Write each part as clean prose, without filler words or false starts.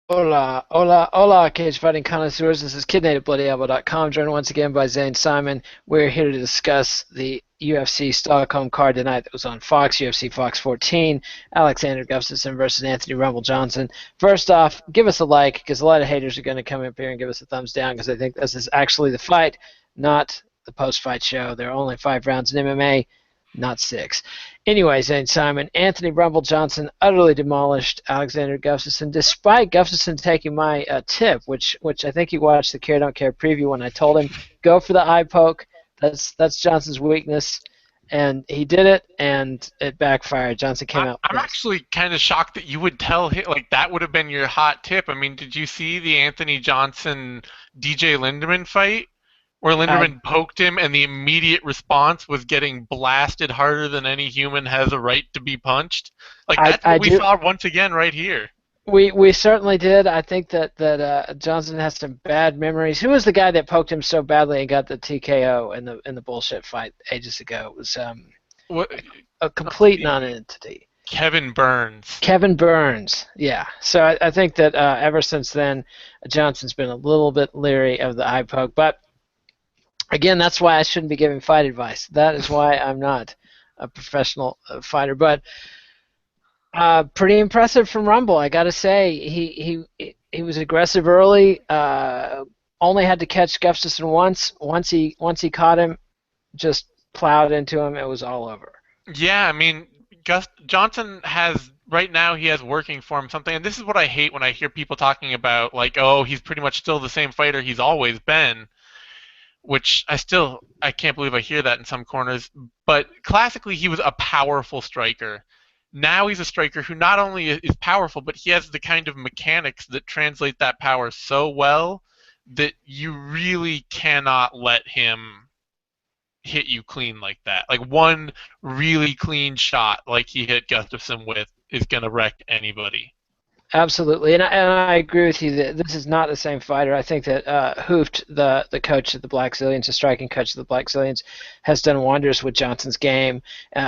Hola, hola, hola, cage fighting connoisseurs. This is KidNativeBloodyElbow.com, joined once again by Zane Simon. We're here to discuss the UFC Stockholm card tonight that was on Fox, UFC Fox 14, Alexander Gustafsson versus Anthony Rumble Johnson. First off, give us a like, because a lot of haters are going to come up here and give us a thumbs down, because I think this is actually the fight, not the post-fight show. There are only 5 rounds in MMA, not 6. Anyway, Zane Simon, Anthony Rumble Johnson utterly demolished Alexander Gustafsson, despite Gustafsson taking my tip, which I think he watched the Care Don't Care preview when I told him go for the eye poke. That's Johnson's weakness, and he did it, and it backfired. Johnson came out I'm pissed. actually kind of shocked that you would tell him like that would have been your hot tip. I mean, did you see the Anthony Johnson DJ Lindemann fight where Uh, Lindemann poked him and the immediate response was getting blasted harder than any human has a right to be punched? Like I that's I what we do. saw once again right here. We certainly did. I think that Johnson has some bad memories. Who was the guy that poked him so badly and got the TKO in the bullshit fight ages ago? It was What? a Let's complete see. non-entity. Kevin Burns. Kevin Burns, yeah. So I think that ever since then, Johnson's been a little bit leery of the eye poke. But again, that's why I shouldn't be giving fight advice. That is why I'm not a professional fighter. But pretty impressive from Rumble, I got to say. He was aggressive early. Only had to catch Gustafsson once. Once he caught him, just plowed into him. It was all over. Yeah, I mean, Gus Johnson has right now he has working for him something, and this is what I hate when I hear people talking about like, oh, he's pretty much still the same fighter he's always been, which I can't believe I hear that in some corners. But classically, he was a powerful striker. Now he's a striker who not only is powerful, but he has the kind of mechanics that translate that power so well that you really cannot let him hit you clean like that. Like one really clean shot, like he hit Gustafsson with, is gonna wreck anybody. Absolutely, and I agree with you that this is not the same fighter. I think that Hooft, the coach of the Black Zillions, the striking coach of the Black Zillions, has done wonders with Johnson's game.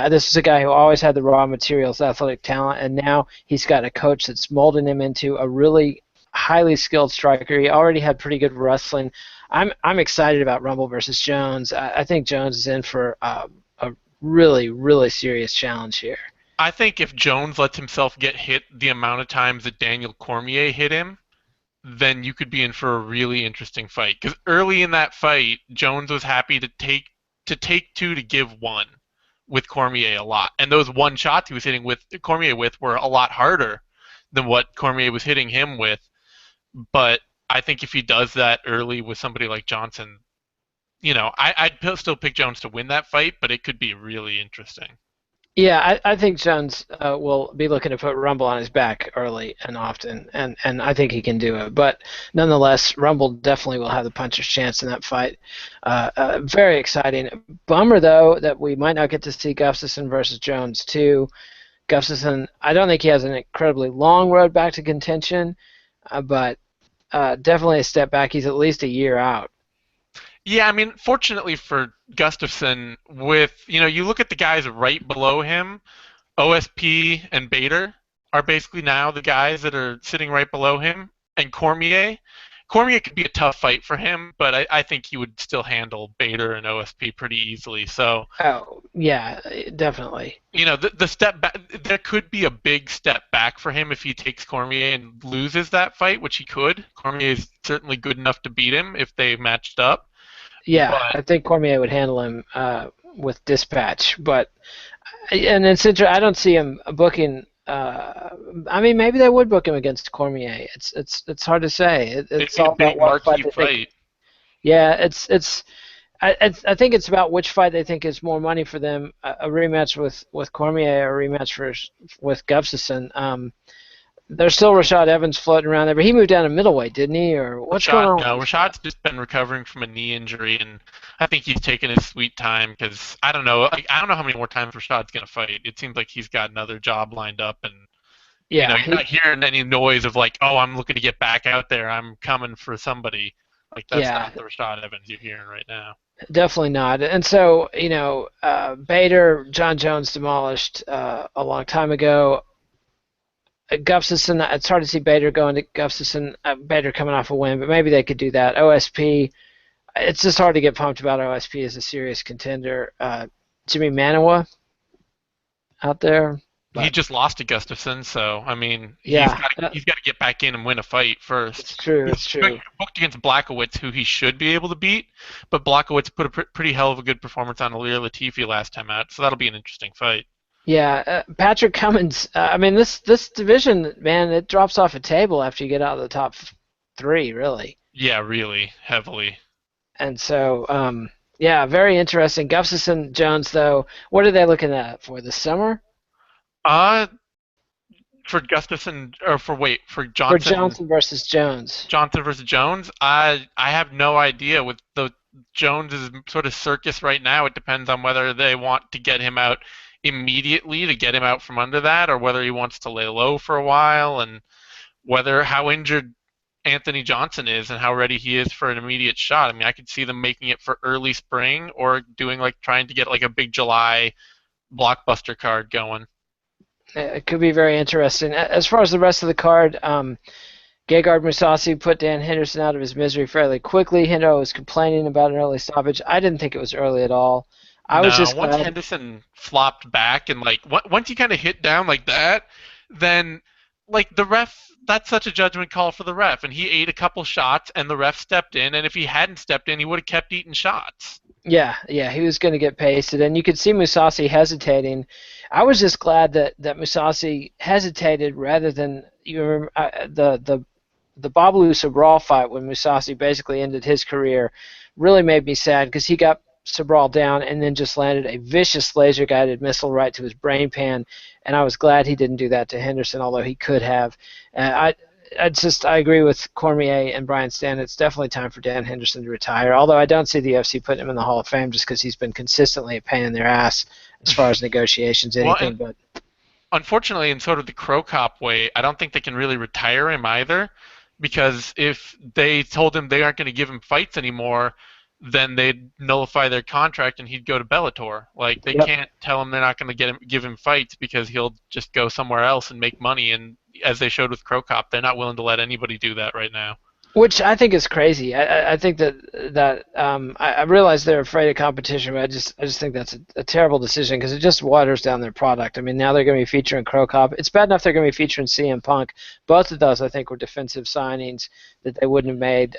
This is a guy who always had the raw materials, athletic talent, and now he's got a coach that's molding him into a really highly skilled striker. He already had pretty good wrestling. I'm excited about Rumble versus Jones. I think Jones is in for a really serious challenge here. I think if Jones lets himself get hit the amount of times that Daniel Cormier hit him, then you could be in for a really interesting fight. Because early in that fight, Jones was happy to take two to give one with Cormier a lot, and those one shots he was hitting with Cormier with were a lot harder than what Cormier was hitting him with. But I think if he does that early with somebody like Johnson, I'd still pick Jones to win that fight, but it could be really interesting. Yeah, I think Jones will be looking to put Rumble on his back early and often, and I think he can do it. But nonetheless, Rumble definitely will have the puncher's chance in that fight. Very exciting. Bummer, though, that we might not get to see Gustafsson versus Jones, too. Gustafsson, I don't think he has an incredibly long road back to contention, but definitely a step back. He's at least a year out. Yeah, I mean, fortunately for Gustafsson, you look at the guys right below him, OSP and Bader are basically now the guys that are sitting right below him, and Cormier. Cormier could be a tough fight for him, but I think he would still handle Bader and OSP pretty easily. So, Oh, yeah, definitely. the step back, there could be a big step back for him if he takes Cormier and loses that fight, which he could. Cormier is certainly good enough to beat him if they matched up. Yeah, But I think Cormier would handle him with dispatch, but and it's interesting. I don't see him booking. I mean, maybe they would book him against Cormier. It's hard to say. it'd It's be a all about big what fight marquee they think. fight. Yeah, it's. I think it's about which fight they think is more money for them. A rematch with Cormier or a rematch with Gustafsson. There's still Rashad Evans floating around there, but he moved down to middleweight, didn't he? Or what's going Rashad, on with no, Rashad? Rashad's just been recovering from a knee injury, and I think he's taking his sweet time because I don't know, like I don't know how many more times Rashad's gonna fight. It seems like he's got another job lined up, and Yeah, you're not hearing any noise of like, oh, I'm looking to get back out there, I'm coming for somebody. Like that's yeah. not the Rashad Evans you're hearing right now. Definitely not. And so, Bader, John Jones demolished a long time ago. Gustafsson, it's hard to see Bader going to Gustafsson. Bader coming off a win, but maybe they could do that. OSP, it's just hard to get pumped about OSP as a serious contender. Jimmy Manawa out there, He but just lost to Gustafsson, so I mean, yeah, he's got to get back in and win a fight first. it's true. He's It's true. booked against Blackowitz, who he should be able to beat, but Blackowitz put a pretty hell of a good performance on Alir Latifi last time out, so that'll be an interesting fight. Yeah, Patrick Cummins. I mean, this division, man, it drops off a table after you get out of the top three, really. Yeah, really heavily. And so, yeah, very interesting. Gustafsson Jones, though, what are they looking at for this summer? Uh, for Gustafson or for For Johnson Johnson versus Jones. Johnson versus Jones, I have no idea with the Jones's sort of circus right now. It depends on whether they want to get him out immediately to get him out from under that, or whether he wants to lay low for a while, and whether how injured Anthony Johnson is and how ready he is for an immediate shot. I mean, I could see them making it for early spring or doing like trying to get like a big July blockbuster card going. It could be very interesting. As far as the rest of the card, Gegard Mousasi put Dan Henderson out of his misery fairly quickly. Hendo was complaining about an early stoppage. I didn't think it was early at all. I was No, just once glad. Henderson flopped back and like once he kind of hit down like that, then like the ref, that's such a judgment call for the ref, and he ate a couple shots, and the ref stepped in, and if he hadn't stepped in, he would have kept eating shots. Yeah, yeah, he was going to get pasted, and you could see Musasi hesitating. I was just glad that Musasi hesitated rather than you remember the Babalu Sobral fight when Musasi basically ended his career really made me sad because he got Sobral down and then just landed a vicious laser-guided missile right to his brain pan, and I was glad he didn't do that to Henderson, although he could have. I agree with Cormier and Brian Stan. It's definitely time for Dan Henderson to retire. Although I don't see the UFC putting him in the Hall of Fame just because he's been consistently a pain in their ass as far as negotiations, Well, and anything but. unfortunately, in sort of the Crow Cop way, I don't think they can really retire him either, because if they told him they aren't going to give him fights anymore, then they'd nullify their contract and he'd go to Bellator. Like they Yep. can't tell him they're not going to give him fights because he'll just go somewhere else and make money. And as they showed with Crow Cop, they're not willing to let anybody do that right now. Which I think is crazy. I think I realize they're afraid of competition, but I just think that's a terrible decision because it just waters down their product. I mean, now they're going to be featuring Crow Cop. It's bad enough they're going to be featuring CM Punk. Both of those, I think, were defensive signings that they wouldn't have made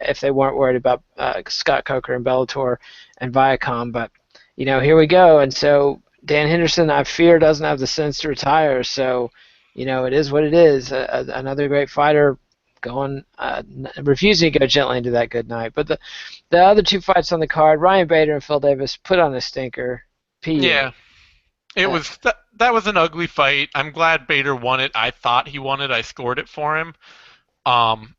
if they weren't worried about Scott Coker and Bellator and Viacom. But here we go. And so Dan Henderson, I fear, doesn't have the sense to retire. So, it is what it is. Another great fighter going refusing to go gently into that good night. But the other two fights on the card, Ryan Bader and Phil Davis put on a stinker. PU. Yeah, it was that was an ugly fight. I'm glad Bader won it. I thought he won it. I scored it for him. Um,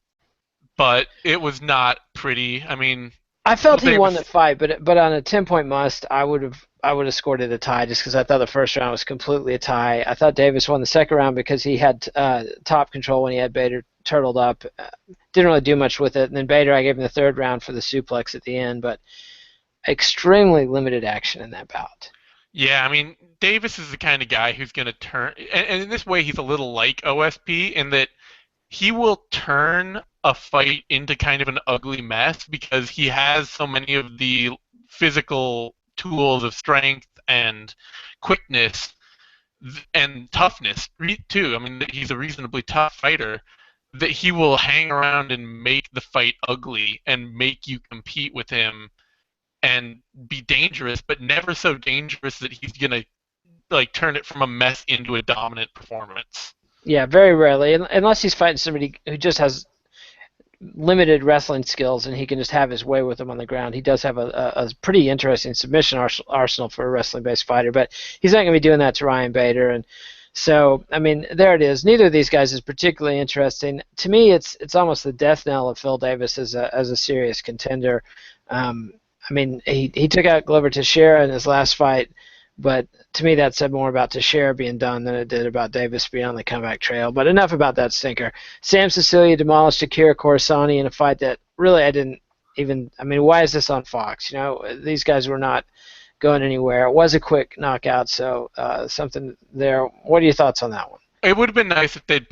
but it was not pretty. I mean, I Phil felt he won the Davis. fight, but on a 10-point must, I would have scored it a tie just because I thought the first round was completely a tie. I thought Davis won the second round because he had top control when he had Bader turtled up. Didn't really do much with it. And then Bader, I gave him the third round for the suplex at the end, but extremely limited action in that bout. Yeah, I mean, Davis is the kind of guy who's going to turn, and in this way, he's a little like OSP in that he will turn a fight into kind of an ugly mess because he has so many of the physical tools of strength and quickness and toughness too. I mean, he's a reasonably tough fighter that he will hang around and make the fight ugly and make you compete with him and be dangerous, but never so dangerous that he's gonna like turn it from a mess into a dominant performance. Yeah, very rarely, unless he's fighting somebody who just has limited wrestling skills and he can just have his way with them on the ground. He does have a pretty interesting submission arsenal for a wrestling-based fighter, but he's not going to be doing that to Ryan Bader. And so, I mean, there it is. Neither of these guys is particularly interesting. To me, it's almost the death knell of Phil Davis as a serious contender. I mean, he took out Glover Teixeira in his last fight, but to me that said more about Teixeira being done than it did about Davis being on the comeback trail. But enough about that stinker. Sam Cecilia demolished Akira Corsani in a fight that really I didn't even – I mean, why is this on Fox? These guys were not going anywhere. It was a quick knockout, so something there. What are your thoughts on that one? It would have been nice if they'd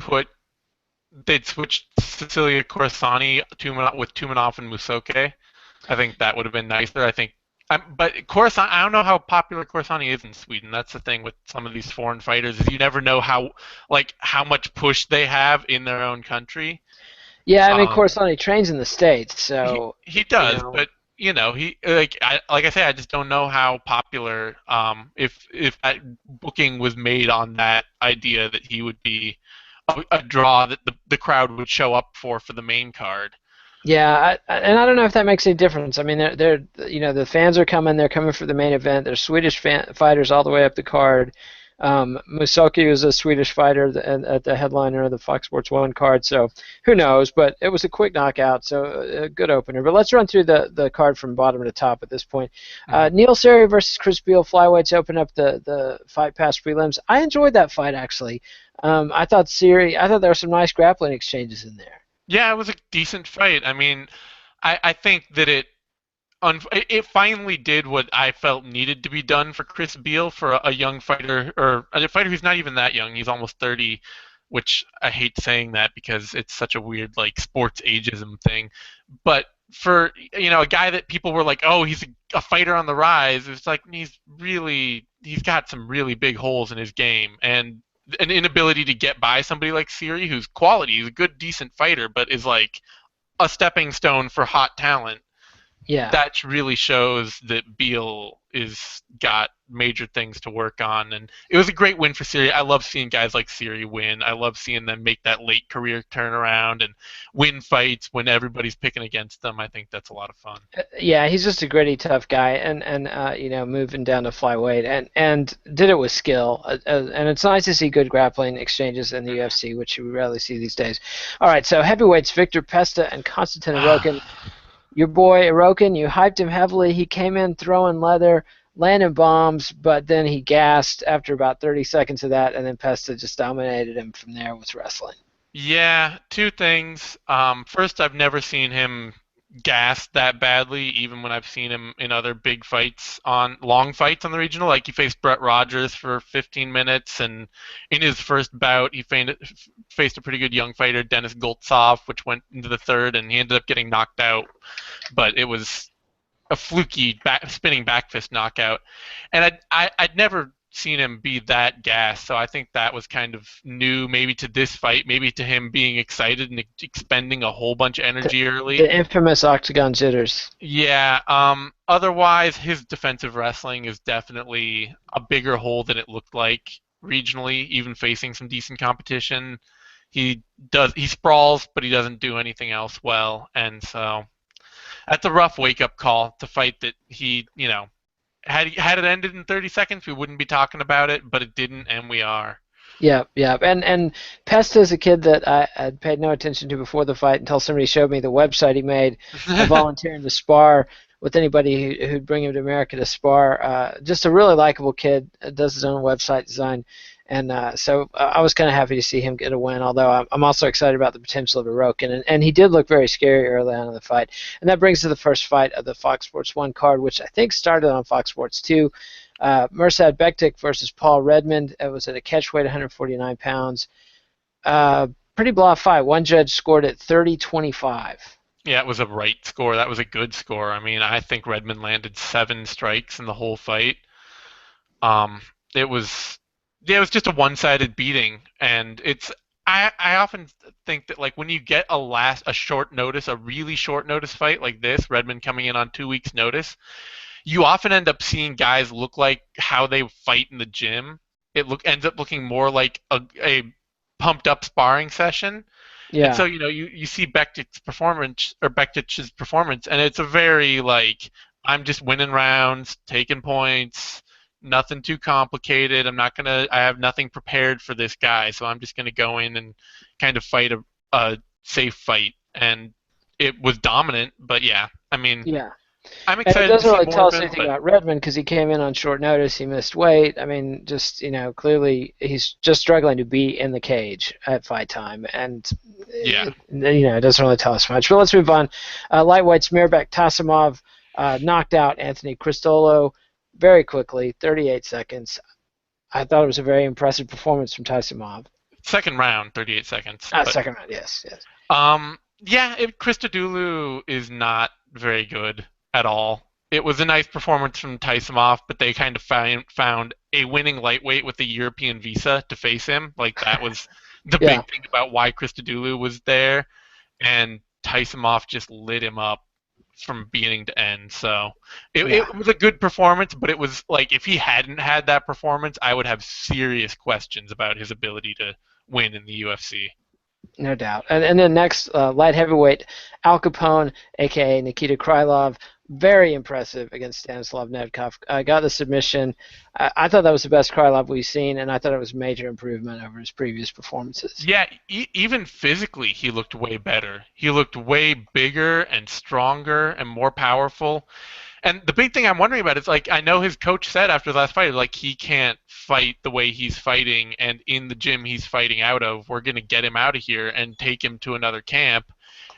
switched Cecilia Corsani with Tumanov and Musoke. I think that would have been nicer. I think, but Corsani, I don't know how popular Corsani is in Sweden. That's the thing with some of these foreign fighters is you never know how much push they have in their own country. Yeah, I mean, Um, Corsani trains in the States, he so he you does, know. but he like I say, I just don't know how popular if that booking was made on that idea that he would be a draw that the crowd would show up for the main card. Yeah, and I don't know if that makes any difference. I mean, the fans are coming. They're coming for the main event. There's Swedish fighters all the way up the card. Musoki was a Swedish fighter at the headliner of the Fox Sports 1 card, so who knows? But it was a quick knockout, so a good opener. But let's run through the card from bottom to top at this point. Mhm. Neil Seri versus Chris Beal, flyweights open up the fight past prelims. I enjoyed that fight, actually. I thought there were some nice grappling exchanges in there. Yeah, it was a decent fight. I mean, I think that it finally did what I felt needed to be done for Chris Beal for a young fighter or a fighter who's not even that young. He's almost 30, which I hate saying that because it's such a weird like sports ageism thing. But for a guy that people were like, oh, he's a fighter on the rise. It's like he's got some really big holes in his game and an inability to get by somebody like Siri, who's quality. He's a good, decent fighter, but is like a stepping stone for hot talent. Yeah. That really shows that Beal is got major things to work on, and it was a great win for Siri. I love seeing guys like Siri win. I love seeing them make that late career turnaround and win fights when everybody's picking against them. I think that's a lot of fun. Yeah, he's just a gritty, tough guy, and moving down to flyweight, and did it with skill. And it's nice to see good grappling exchanges in the UFC, which you rarely see these days. All right, so heavyweights: Victor Pesta and Konstantin Arokin. Your boy Arokin, you hyped him heavily. He came in throwing leather, landing bombs, but then he gassed after about 30 seconds of that, and then Pesta just dominated him from there with wrestling. Yeah, two things. First, I've never seen him gassed that badly, even when I've seen him in other big fights long fights on the regional. Like he faced Brett Rogers for 15 minutes, and in his first bout, he faced a pretty good young fighter, Denis Goltsov, which went into the third, and he ended up getting knocked out. But it was a fluky spinning back fist knockout, and I'd never seen him be that gassed. So I think that was kind of new, maybe to this fight, maybe to him being excited and expending a whole bunch of The, energy early. the infamous octagon jitters. Yeah. Otherwise, his defensive wrestling is definitely a bigger hole than it looked like regionally, even facing some decent competition. He sprawls, but he doesn't do anything else well, and so that's a rough wake up call to fight that had it ended in 30 seconds, we wouldn't be talking about it, but it didn't, and we are. Yeah, yeah, and Pesta is a kid that I paid no attention to before the fight until somebody showed me the website he made, volunteering to spar with anybody who'd bring him to America to spar. Just a really likable kid, does his own website design, and so I was kind of happy to see him get a win. Although I'm also excited about the potential of Arokin, and he did look very scary early on in the fight. And that brings to the first fight of the Fox Sports 1 card, which I think started on Fox Sports 2. Mirsad Bektic versus Paul Redmond. It was at a catchweight, 149 pounds. Pretty blah fight. One judge scored it 30-25. Yeah, it was a right score. That was a good score. I mean, I think Redmond landed 7 strikes in the whole fight. Um, it was, yeah, it was just a one-sided beating, and I often think that like when you get a short notice, a really short notice fight like this, Redmond coming in on 2 weeks notice, you often end up seeing guys look like how they fight in the gym. Ends up looking more like a pumped up sparring session. And Yeah, so you see Bektic's performance, and it's a very like I'm just winning rounds, taking points, nothing too complicated. I have nothing prepared for this guy, so I'm just gonna go in and kind of fight a safe fight. And it was dominant, but yeah, I mean, yeah. I'm And it excited to doesn't see really more tell of us him, anything but about Redmond because he came in on short notice. He missed weight. I mean, just clearly he's just struggling to be in the cage at fight time, and yeah. it doesn't really tell us much. But let's move on. Lightweight Smirbek Tasimov knocked out Anthony Cristolo very quickly, 38 seconds. I thought it was a very impressive performance from Tasimov. Second round, 38 seconds. But Second round, yes, yes. yeah, Christodoulou is not very good at all. It was a nice performance from Tysonov, but they kind of found a winning lightweight with a European visa to face him. Like that was the Yeah, big thing about why Christodoulou was there, and Tysonov just lit him up from beginning to end. So yeah. it was a good performance, but it was like if he hadn't had that performance, I would have serious questions about his ability to win in the UFC. No doubt. And then next, light heavyweight, Al Capone, aka Nikita Krylov, very impressive against Stanislav Nedkov. Got the submission. I thought that was the best Krylov we've seen, and I thought it was a major improvement over his previous performances. Yeah, even physically, he looked way better. He looked way bigger and stronger and more powerful. And the big thing I'm wondering about is like I know his coach said after the last fight, like he can't fight the way he's fighting, and in the gym he's fighting out of. We're gonna get him out of here and take him to another camp.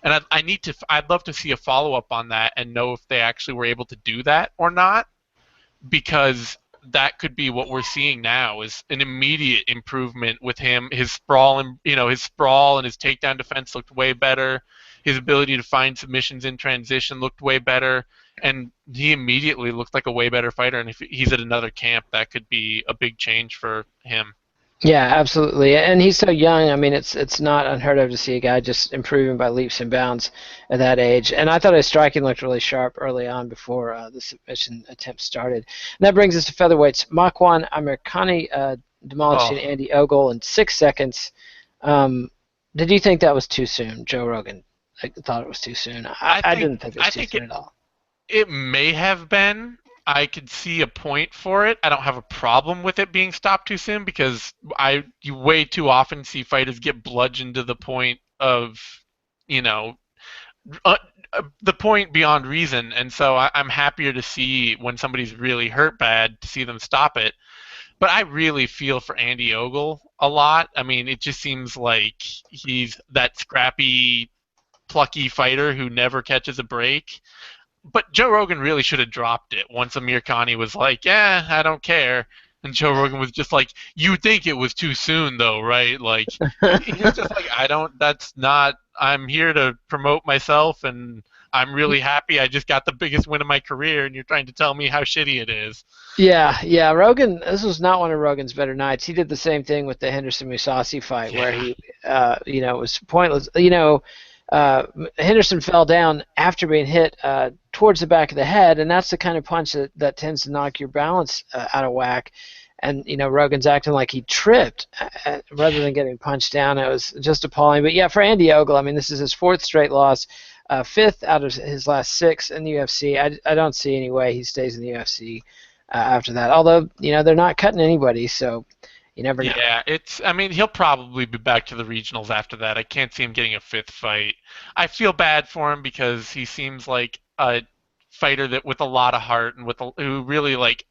And I'd love to see a follow up on that and know if they actually were able to do that or not, because that could be what we're seeing now is an immediate improvement with him. His sprawl and his sprawl and his takedown defense looked way better. His ability to find submissions in transition looked way better, and he immediately looked like a way better fighter. And if he's at another camp, that could be a big change for him. Yeah, absolutely. And he's so young. I mean, it's not unheard of to see a guy just improving by leaps and bounds at that age. And I thought his striking looked really sharp early on before the submission attempt started. And that brings us to featherweights. Makwan Amirkhani demolishing Oh, Andy Ogle in 6 seconds. Did you think that was too soon? Joe Rogan thought it was too soon. I I think didn't think it was I too think soon at all. it may have been. I could see a point for it. I don't have a problem with it being stopped too soon because you way too often see fighters get bludgeoned to the point of, you know, uh, the point beyond reason. And so I'm happier to see when somebody's really hurt bad to see them stop it. But I really feel for Andy Ogle a lot. I mean, it just seems like he's that scrappy, plucky fighter who never catches a break. But Joe Rogan really should have dropped it once Amir Khani was like, "Yeah, I don't care," and Joe Rogan was just like, "You think it was too soon, though, right?" Like he was just like, "I don't. That's not. I'm here to promote myself, and I'm really happy. I just got the biggest win of my career, and you're trying to tell me how shitty it is." Yeah, yeah. Rogan, this was not one of Rogan's better nights. He did the same thing with the Henderson Musasi fight, where Yeah, he, it was pointless. Henderson fell down after being hit towards the back of the head, and that's the kind of punch that tends to knock your balance out of whack. And Rogan's acting like he tripped rather than getting punched down. It was just appalling. But yeah, for Andy Ogle, I mean, this is his fourth straight loss, fifth out of his last six in the UFC. I don't see any way he stays in the UFC after that. Although they're not cutting anybody, so you never know. yeah. It's. I mean, he'll probably be back to the regionals after that. I can't see him getting a fifth fight. I feel bad for him because he seems like a fighter that with a lot of heart and who really like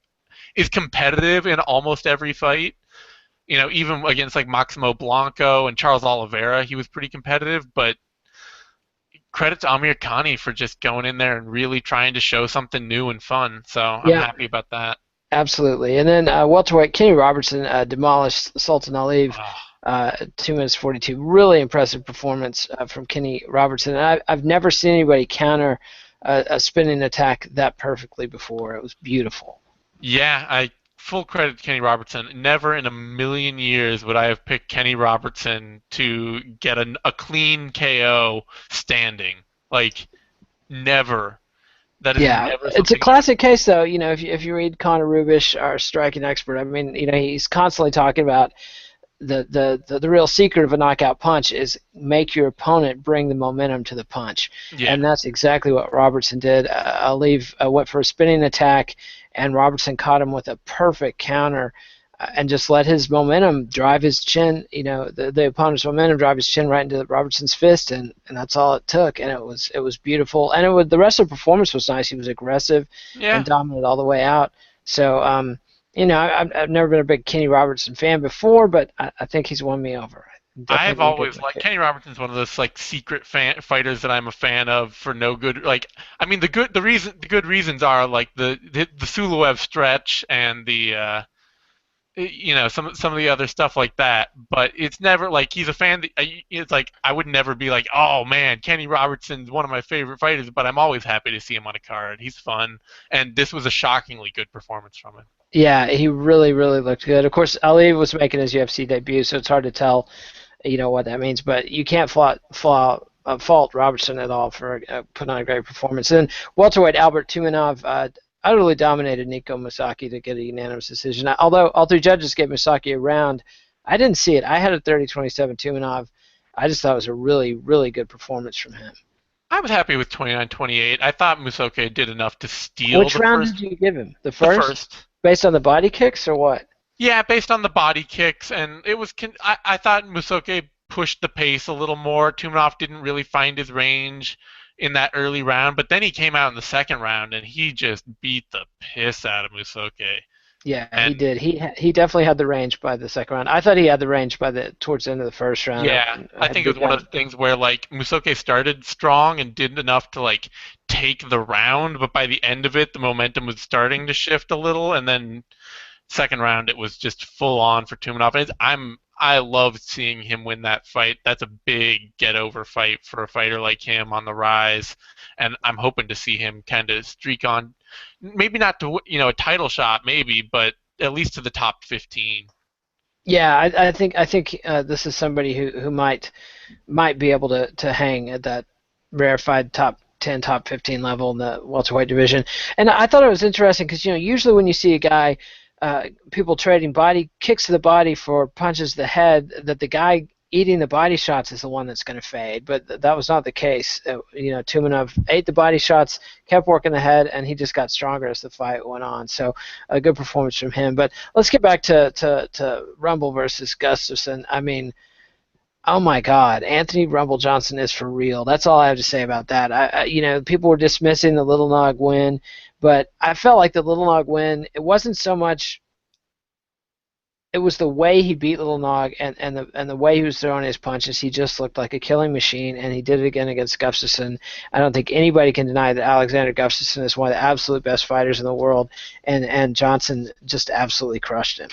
is competitive in almost every fight. Even against like Maximo Blanco and Charles Oliveira, he was pretty competitive. But credit to Amir Khani for just going in there and really trying to show something new and fun. So I'm Yeah, happy about that. absolutely. And then welterweight Kenny Robertson demolished Sultan Aliyev. Oh, 2 minutes 42. Really impressive performance from Kenny Robertson. And I've never seen anybody counter a spinning attack that perfectly before. It was beautiful. yeah, I full credit to Kenny Robertson. Never in a million years would I have picked Kenny Robertson to get a clean KO standing. Like never. That is Yeah, never it's a something. classic case though. If you read Connor Rubish, our striking expert, I mean, he's constantly talking about the real secret of a knockout punch is make your opponent bring the momentum to the punch, Yeah, and that's exactly what Robertson did. Aliyev went for a spinning attack, and Robertson caught him with a perfect counter, and just let his momentum drive his chin. The opponent's momentum drive his chin right into Robertson's fist, and that's all it took. And it was beautiful, and the rest of the performance was nice. He was aggressive and yeah. dominant all the way out. So I've never been a big Kenny Robertson fan before, but I think he's won me over. I've Definitely been a good always one liked too. Kenny Robertson's one of those like secret fighters that I'm a fan of for no good like I mean the good reasons are like the Suluev stretch and some of the other stuff like that. But it's never like he's a fan. It's like I would never be like, oh man, Kenny Robertson's one of my favorite fighters. But I'm always happy to see him on a card. He's fun, and this was a shockingly good performance from him. Yeah, he really, really looked good. Of course, Ali was making his UFC debut, so it's hard to tell, what that means. But you can't fault Robertson at all for putting on a great performance. And then welterweight Albert Tumanov utterly dominated Nico Musaki to get a unanimous decision. Although all three judges gave Musaki a round, I didn't see it. I had a 30-27 Tumanov. I just thought it was a really, really good performance from him. I was happy with 29-28. I thought Musoke did enough to steal Which the round first. did you give him? The The first? first. Based on the body kicks or what? Yeah, based on the body kicks, and it was. I thought Musoke pushed the pace a little more. Tumanov didn't really find his range in that early round, but then he came out in the second round and he just beat the piss out of Musoke. Yeah, he And did. He definitely had the range by the second round. I thought he had the range by the towards the end of the first round. yeah, I I had to think it be was one of done. the things where like Musoke started strong and did enough to like take the round, but by the end of it, the momentum was starting to shift a little, and then second round it was just full on for Tumanov. I love seeing him win that fight. That's a big get over fight for a fighter like him on the rise, and I'm hoping to see him kind of streak on, maybe not to a title shot maybe, but at least to the top 15. Yeah, I think this is somebody who might be able to hang at that rarefied top 10, top 15 level in the welterweight division. And I thought it was interesting because usually when you see a guy, people trading body kicks to the body for punches to the head, that the guy eating the body shots is the one that's going to fade. But that was not the case. Tumanov ate the body shots, kept working the head, and he just got stronger as the fight went on. So a good performance from him. But let's get back to Rumble versus Gustafsson. I mean, oh my God, Anthony Rumble Johnson is for real. That's all I have to say about that. People were dismissing the Little Nog win, but I felt like the Little Nog win, it wasn't so much. It was the way he beat Little Nog and the way he was throwing his punches. He just looked like a killing machine, and he did it again against Gustafsson. I don't think anybody can deny that Alexander Gustafsson is one of the absolute best fighters in the world, and Johnson just absolutely crushed him.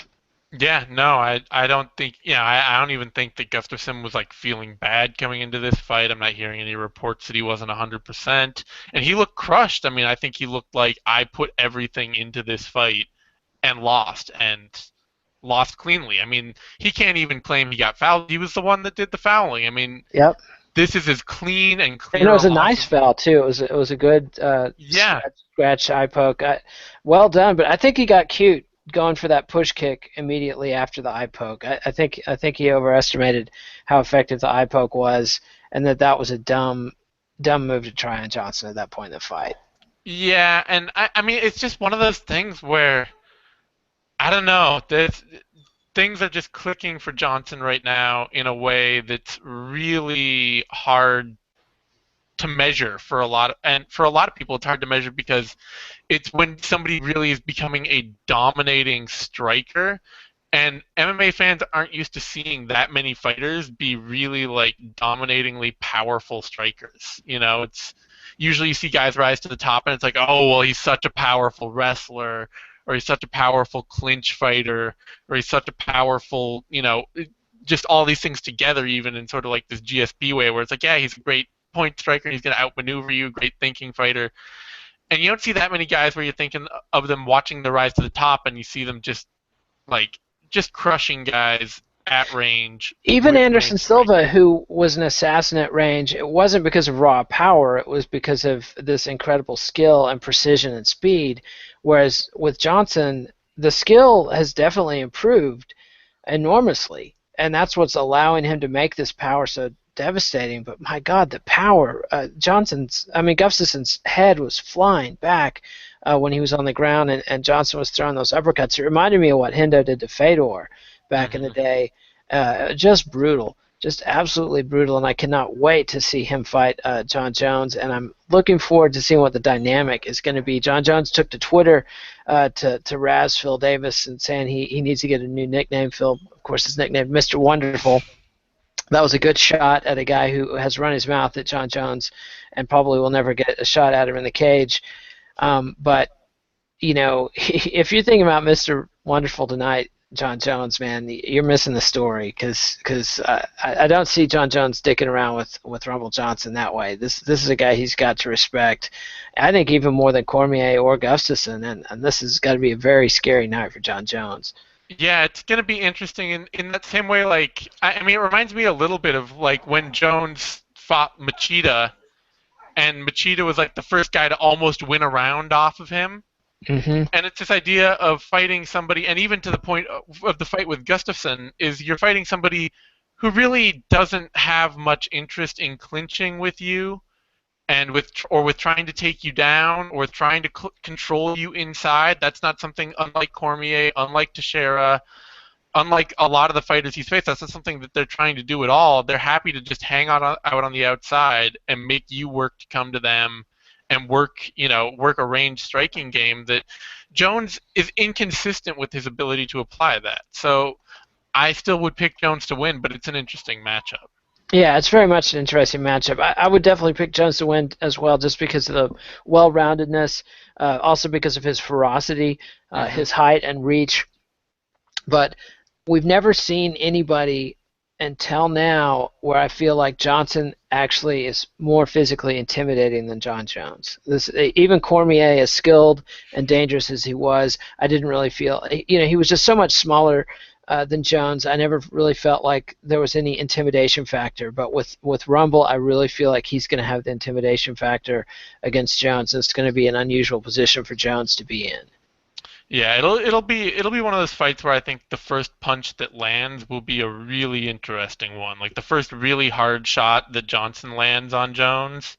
Yeah, no, I don't think, I don't even think that Gustafsson was like feeling bad coming into this fight. I'm not hearing any reports that he wasn't 100%. And he looked crushed. I mean, I think he looked like I put everything into this fight and lost cleanly. I mean, he can't even claim he got fouled. He was the one that did the fouling. I mean, Yep. this is as clean and And it clear a was a loss nice foul too. It was a good yeah. scratch eye poke. Well done, but I think he got cute going for that push kick immediately after the eye poke. I think he overestimated how effective the eye poke was, and that was a dumb move to try on Johnson at that point in the fight. Yeah, and I mean, it's just one of those things where I don't know. Things are just clicking for Johnson right now in a way that's really hard to measure for a lot of people it's hard to measure because it's when somebody really is becoming a dominating striker, and MMA fans aren't used to seeing that many fighters be really like dominatingly powerful strikers. It's usually you see guys rise to the top and it's like, oh well, he's such a powerful wrestler, or he's such a powerful clinch fighter, or he's such a powerful, just all these things together, even in sort of like this GSP way, where it's like, yeah, he's a great point striker, he's going to outmaneuver you, great thinking fighter. And you don't see that many guys where you're thinking of them watching the rise to the top, and you see them just crushing guys at range Even with Anderson range Silva, striking. who was an assassin at range, it wasn't because of raw power. It was because of this incredible skill and precision and speed. Whereas with Johnson, the skill has definitely improved enormously, and that's what's allowing him to make this power so devastating. But my God, the power! Gustafsson's head was flying back when he was on the ground, and Johnson was throwing those uppercuts. It reminded me of what Hendo did to Fedor back in the Hmm. day. Just brutal, just absolutely brutal, and I cannot wait to see him fight John Jones, and I'm looking forward to seeing what the dynamic is going to be. John Jones took to Twitter to razz Phil Davis and saying he needs to get a new nickname. Phil, of course, is nicknamed Mr. Wonderful. That was a good shot at a guy who has run his mouth at John Jones and probably will never get a shot at him in the cage. But if you're thinking about Mr. Wonderful tonight, John Jones, man, you're missing the story because I don't see John Jones dicking around with Rumble Johnson that way. This is a guy he's got to respect. I think even more than Cormier or Gustafsson, and this has got to be a very scary night for John Jones. Yeah, it's gonna be interesting in that same way. Like, I mean, it reminds me a little bit of like when Jones fought Machida, and Machida was like the first guy to almost win a round off of him. Hmm. And it's this idea of fighting somebody, and even to the point of the fight with Gustafsson, is you're fighting somebody who really doesn't have much interest in clinching with you, and with trying to take you down or trying to control you inside. That's not something, unlike Cormier, unlike Teixeira, unlike a lot of the fighters he's faced, that's not something that they're trying to do at all. They're happy to just hang out on the outside and make you work to come to them and work a range striking game that Jones is inconsistent with his ability to apply that. So I still would pick Jones to win, but it's an interesting matchup. Yeah, it's very much an interesting matchup. I would definitely pick Jones to win as well, just because of the well-roundedness, also because of his ferocity, Hmm. his height and reach. But we've never seen anybody until now where I feel like Johnson actually is more physically intimidating than John Jones. Even Cormier, as skilled and dangerous as he was, I didn't really feel. He was just so much smaller than Jones. I never really felt like there was any intimidation factor. But with Rumble, I really feel like he's going to have the intimidation factor against Jones. It's going to be an unusual position for Jones to be in. Yeah, it'll be one of those fights where I think the first punch that lands will be a really interesting one. Like the first really hard shot that Johnson lands on Jones,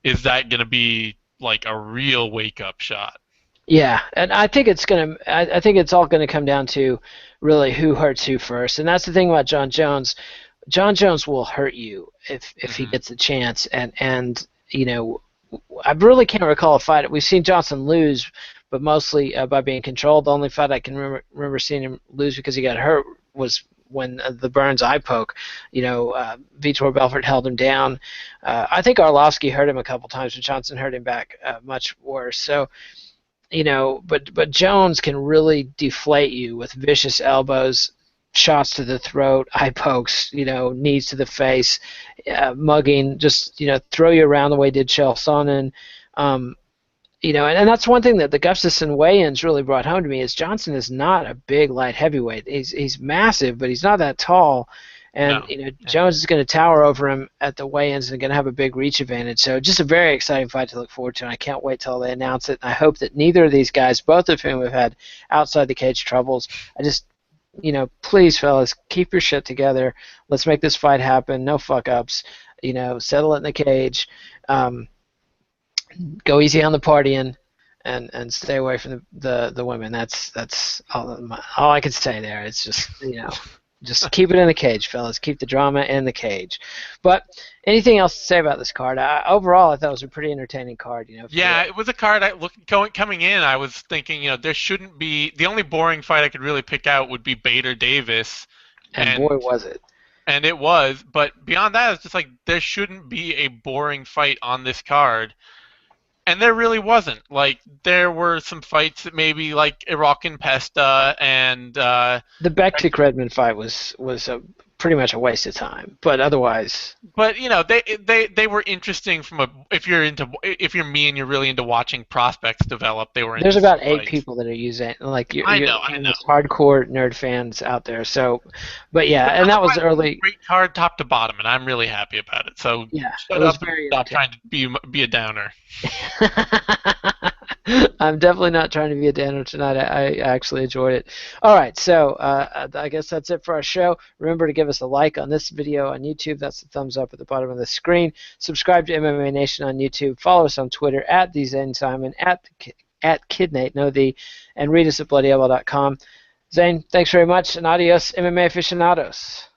is that going to be like a real wake up shot? Yeah, and I think it's gonna. I think it's all gonna come down to really who hurts who first, and that's the thing about John Jones. John Jones will hurt you if he Hmm. gets a chance, and I really can't recall a fight. We've seen Johnson lose, but mostly by being controlled. The only fight I can remember seeing him lose because he got hurt was when the Burns eye poke. Vitor Belfort held him down. I think Arlovsky hurt him a couple times, but Johnson hurt him back much worse. So but Jones can really deflate you with vicious elbows, shots to the throat, eye pokes, knees to the face, mugging, just throw you around the way he did Chael Sonnen. And that's one thing that the Gustafsson weigh-ins really brought home to me is Johnson is not a big light heavyweight. He's massive, but he's not that tall. And No. Yeah. Jones is going to tower over him at the weigh-ins and going to have a big reach advantage. So just a very exciting fight to look forward to, and I can't wait till they announce it. And I hope that neither of these guys, both of whom have had outside the cage troubles, I just please, fellas, keep your shit together. Let's make this fight happen. No fuck ups. Settle it in the cage. Um, Go easy on the partying, and stay away from the women. That's all I can say there. It's just just keep it in the cage, fellas. Keep the drama in the cage. But anything else to say about this card? Overall, I thought it was a pretty entertaining card. Yeah, it was a card coming in. I was thinking, there shouldn't be, the only boring fight I could really pick out would be Bader Davis, And boy and was it. and it was. But beyond that, it's just like there shouldn't be a boring fight on this card. And there really wasn't. Like there were some fights that maybe like Iraq and Pesta and The Bektik Redmond fight was pretty much a waste of time, but otherwise, but they were interesting from a, if you're me and you're really into watching prospects develop, they were there's interesting about eight fights. people that are using like I you're know, I one of know. those hardcore nerd fans out there. So, but yeah, But and that was otherwise, it was a early. great card top to bottom, and I'm really happy about it. So Yeah, it shut was up and very stop entertaining. trying to be a downer. I'm definitely not trying to be a downer tonight. I actually enjoyed it. All right, so I guess that's it for our show. Remember to give us a like on this video on YouTube. That's the thumbs up at the bottom of the screen. Subscribe to MMA Nation on YouTube. Follow us on Twitter at @TheZaneSimon, at KidNate, no the, and read us at bloodyelbow.com. Zane, thanks very much, and adios, MMA aficionados.